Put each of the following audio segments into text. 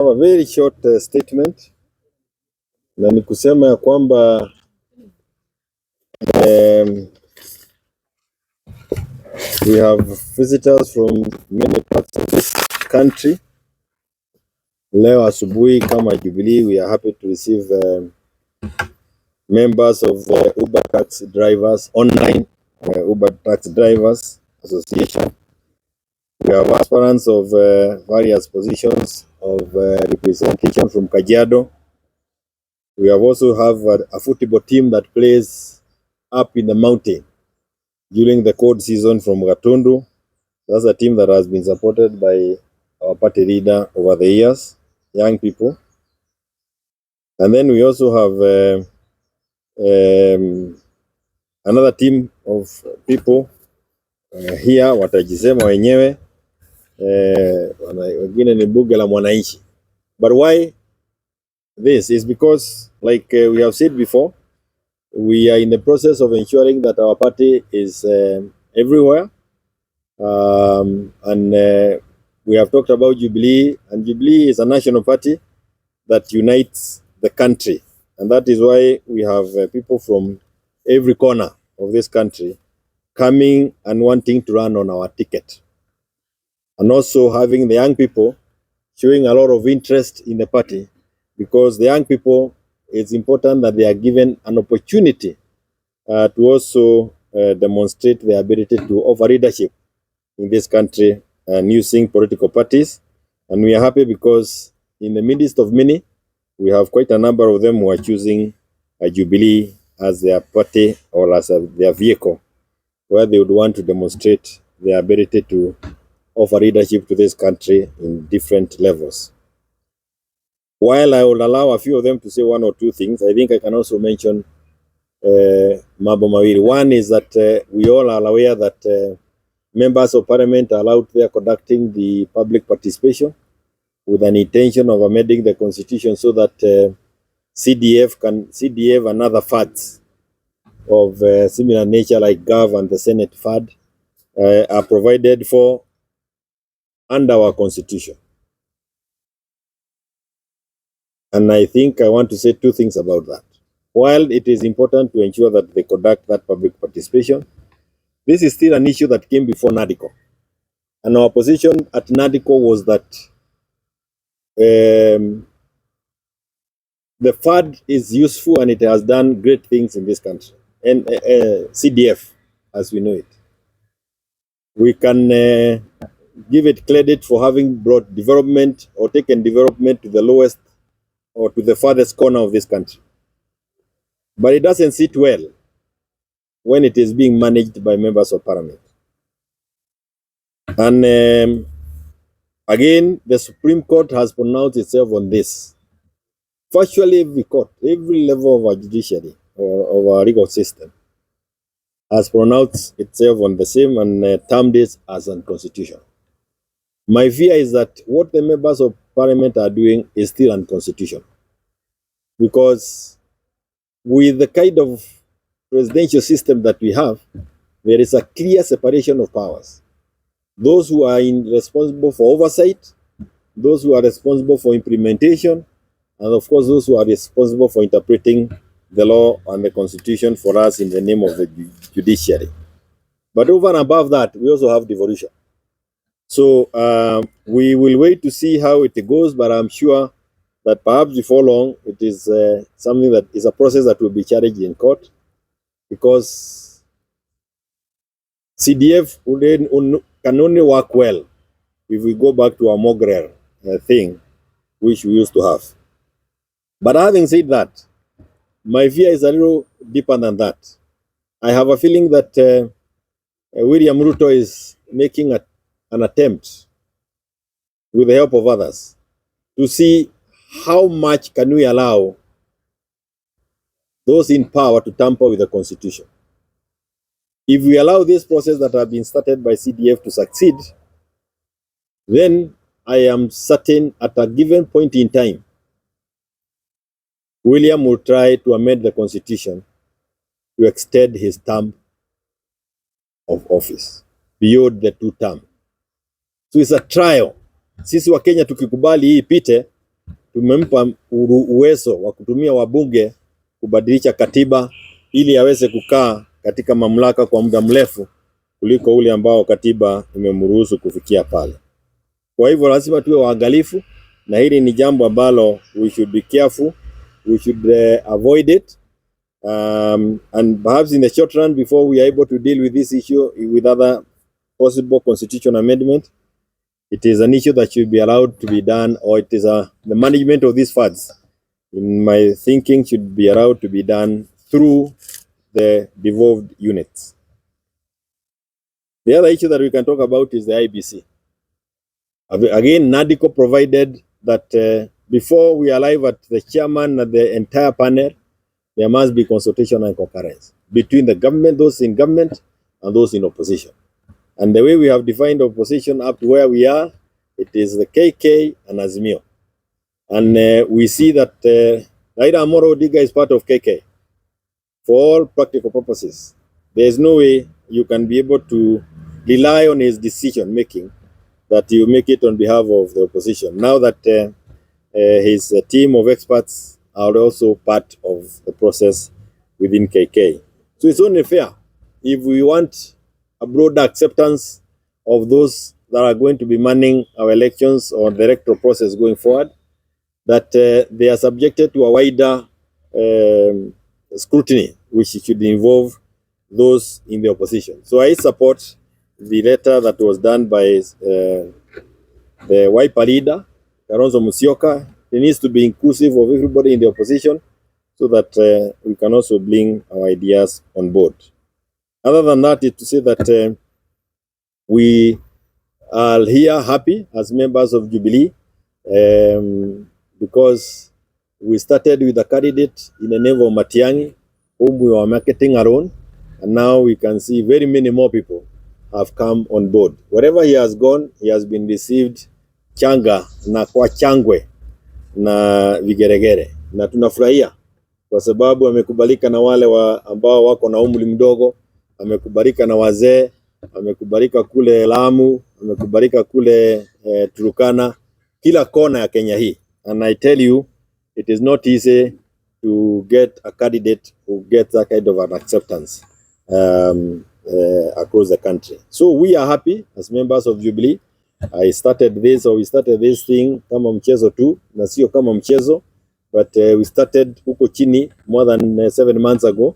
A very short statement, na ni kusema ya kwamba we have visitors from many parts of this country. Leo asubuhi kama Jubilee, we are happy to receive members of the Uber taxi drivers online, Uber taxi drivers association. We have aspirants of various positions of representation from Kajiado. We have also have a football team that plays up in the mountain during the cold season from Gatundu. That's a team that has been supported by our party leader over the years, young people. And then we also have another team of people here, watajisema wenyewe, wengine ni bunge la mwananchi. But why this is because, like we have said before, we are in the process of ensuring that our party is everywhere. And we have talked about Jubilee, and Jubilee is a national party that unites the country. And that is why we have people from every corner of this country coming and wanting to run on our ticket. And also having the young people showing a lot of interest in the party, because the young people, it's important that they are given an opportunity to also demonstrate their ability to offer leadership in this country and using political parties. And we are happy because in the midst of many, we have quite a number of them who are choosing a Jubilee as their party or as their vehicle, where they would want to demonstrate their ability to offer leadership to this country in different levels. While I will allow a few of them to say one or two things, I think I can also mention mambo mawili. One is that we all are aware that members of parliament are out there conducting the public participation with an intention of amending the constitution so that CDF and other funds of similar nature like Gov and the Senate fund are provided for under our constitution. And I think I want to say two things about that. While it is important to ensure that they conduct that public participation, this is still an issue that came before NADICO. And our position at NADICO was that the FAD is useful and it has done great things in this country. And CDF, as we know it. We can give it credit for having brought development or taken development to the lowest or to the farthest corner of this country. But it doesn't sit well when it is being managed by members of parliament. And again, the Supreme Court has pronounced itself on this. Virtually every court, every level of our judiciary or of our legal system has pronounced itself on the same and termed it as unconstitutional. My fear is that what the members of parliament are doing is still unconstitutional, because with the kind of presidential system that we have, there is a clear separation of powers. Those who are responsible for oversight, those who are responsible for implementation, and of course those who are responsible for interpreting the law and the constitution for us in the name of the judiciary. But over and above that, we also have devolution. So we will wait to see how it goes, but I'm sure that perhaps before long, it is something that is a process that will be challenged in court, because CDF can only work well if we go back to our Mogrer thing, which we used to have. But having said that, my fear is a little deeper than that. I have a feeling that William Ruto is making an attempt, with the help of others, to see how much can we allow those in power to tamper with the constitution. If we allow this process that have been started by CDF to succeed, then I am certain at a given point in time, William will try to amend the constitution to extend his term of office beyond the 2 terms. So it's a trial. Sisi wa Kenya tukikubali hii ipite, tumempa uwezo wa kutumia wabunge kubadilisha katiba ili aweze kukaa katika mamlaka kwa muda mrefu kuliko ule ambao katiba imemruhusu kufikia pale. Kwa hivyo lazima tuwe waangalifu, na hili ni jambo ambalo we should be careful, we should avoid it, and perhaps in the short run, before we are able to deal with this issue with other possible constitutional amendment, it is an issue that should be allowed to be done, or it is the management of these funds, in my thinking, should be allowed to be done through the devolved units. The other issue that we can talk about is the IEBC. Again, NADICO provided that before we arrive at the chairman and the entire panel, there must be consultation and concurrence between the government, those in government, and those in opposition. And the way we have defined opposition up to where we are, it is the KK and Azimio. And we see that Raila Amolo Odinga is part of KK for all practical purposes. There is no way you can be able to rely on his decision making, that you make it on behalf of the opposition. Now that his team of experts are also part of the process within KK. So it's only fair if we want a broader acceptance of those that are going to be manning our elections or the electoral process going forward, that they are subjected to a wider scrutiny, which should involve those in the opposition. So I support the letter that was done by the Wiper leader, Kalonzo Musyoka. It needs to be inclusive of everybody in the opposition so that we can also bring our ideas on board. Other than that, is to say that we are here happy as members of Jubilee because we started with a candidate in the name of Matiangi, whom we were marketing around, and now we can see very many more people have come on board. Wherever he has gone, he has been received changa na kwa changwe na vigeregere, na tunafurahia kwa sababu amekubalika na wale ambao wako na umri mdogo, amekubalika na wazee, amekubalika kule Lamu, amekubalika kule Turkana, kila kona ya Kenya hii. And I tell you, it is not easy to get a candidate who gets that kind of an acceptance across the country. So we are happy as members of Jubilee. We started this thing kama mchezo tu, na sio kama mchezo, but we started huko chini more than 7 months ago,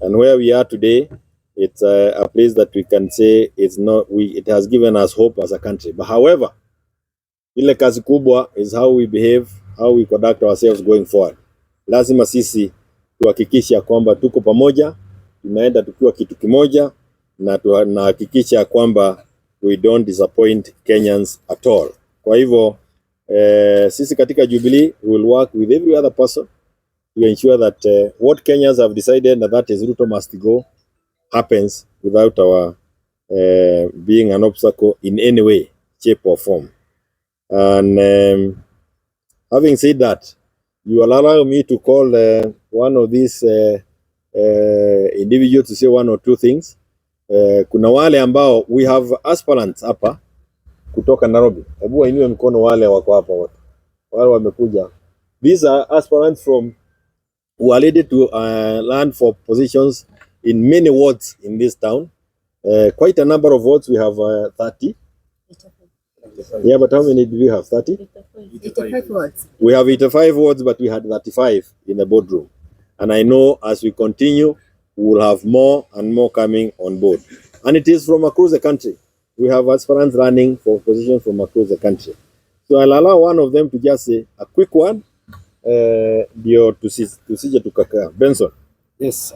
and where we are today, it's a place that we can say it has given us hope as a country. But however, ile kazi kubwa is how we behave, how we conduct ourselves going forward. Lazima sisi tuhakikisha kwamba tuko pamoja, tunaenda tukiwa kitu kimoja, na tunahakikisha kwamba we don't disappoint Kenyans at all. Kwa hivyo sisi katika Jubilee will work with every other person to ensure that what Kenyans have decided that is Ruto must go happens without our being an obstacle in any way, shape or form. And having said that, you will allow me to call one of these individuals to say one or two things. Kuna wale ambao we have aspirants hapa kutoka Nairobi. Hebu wainue mkono wale wako hapa wote. Wale wamekuja. These are aspirants from who are ready to run for positions in many wards in this town. Quite a number of wards. We have 30. Yeah, but how many do we have? 30? 85 wards. We have 85 wards, but we had 35 in the boardroom. And I know as we continue, we will have more and more coming on board. And it is from across the country. We have aspirants running for positions from across the country. So I'll allow one of them to just say a quick one. Ndio tusije tukakaa. Benson. Yes.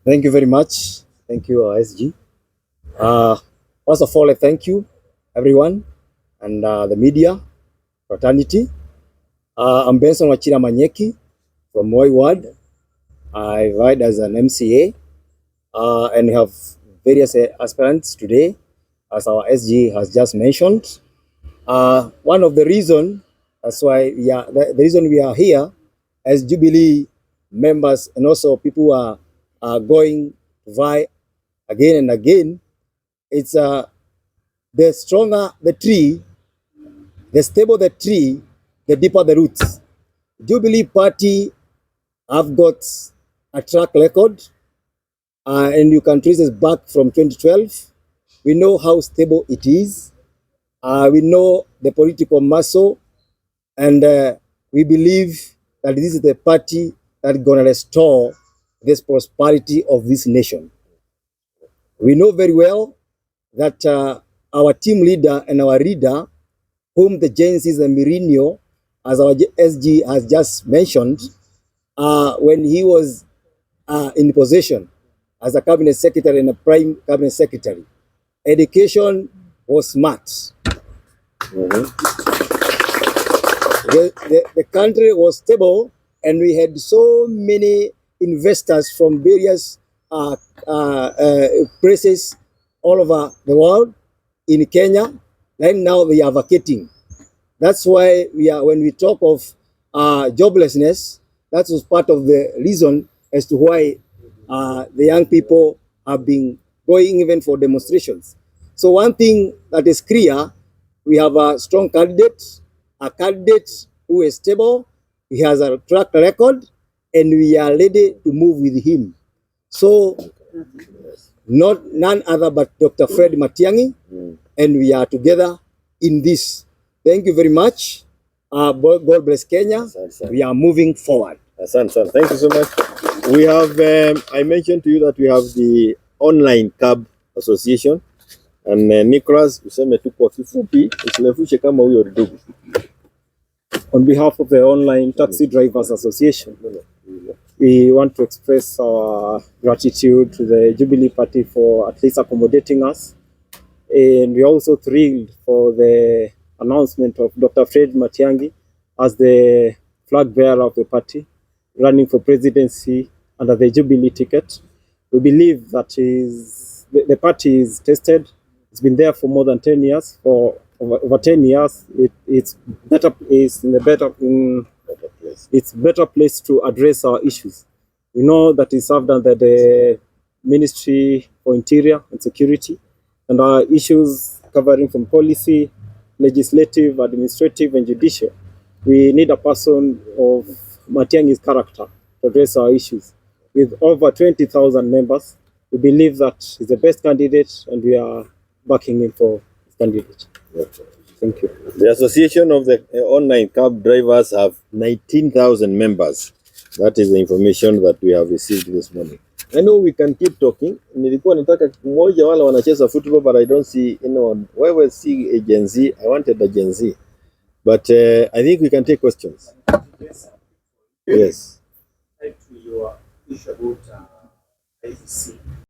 Thank you very much. Thank you, SG. First of all, I thank you, everyone, and the media fraternity. I'm Benson Wachira Manyeki from Moi Ward. I ride as an MCA and have various aspirants today, as our SG has just mentioned. One of the reason, that's why the reason we are here as Jubilee members, and also people who are going to vie again and again, it's the stronger the tree, the stable the tree, the deeper the roots. Jubilee Party have got a track record, and you can trace it back from 2012. We know how stable it is. We know the political muscle, and we believe that this is the party that is going to restore this prosperity of this nation. We know very well that our team leader and our leader, whom the Gen Zs and Mourinho, as our SG has just mentioned, when he was in position as a cabinet secretary and a prime cabinet secretary, education was smart. The country was stable, and we had so many investors from various places all over the world in Kenya. Right now they are vacating. That's why when we talk of joblessness, that was part of the reason as to why the young people have been going even for demonstrations. So one thing that is clear, we have a strong candidate, a candidate who is stable, he has a track record, and we are ready to move with him. So none other but Dr. Fred Matiangi, and we are together in this. Thank you very much. God bless Kenya. We are moving forward. Thank you so much. We have, I mentioned to you that we have the online cab association, and Nicholas, useme tu kwa kifupi, usilefushe kama huyo ndugu. On behalf of the Online Taxi Drivers Association, we want to express our gratitude to the Jubilee Party for at least accommodating us. And we are also thrilled for the announcement of Dr. Fred Matiangi as the flag bearer of the party, running for presidency under the Jubilee ticket. We believe that the party is tested. It's been there for more than 10 years. For over 10 years, it's better place to address our issues. We know that it's served under the Ministry for Interior and Security, and our issues covering from policy, legislative, administrative, and judicial. We need a person of Matiangi's character to address our issues. With over 20,000 members, we believe that he's the best candidate, and we are backing him for his candidate. Thank you. The Association of the Online Cab Drivers have 19,000 members. That is the information that we have received this morning. I know we can keep talking. Nilikuwa nataka mmoja wala wanacheza football, but I don't see anyone. Why was see a Gen Z? I wanted a Gen Z. But I think we can take questions. Yes. To your issue about IEBC.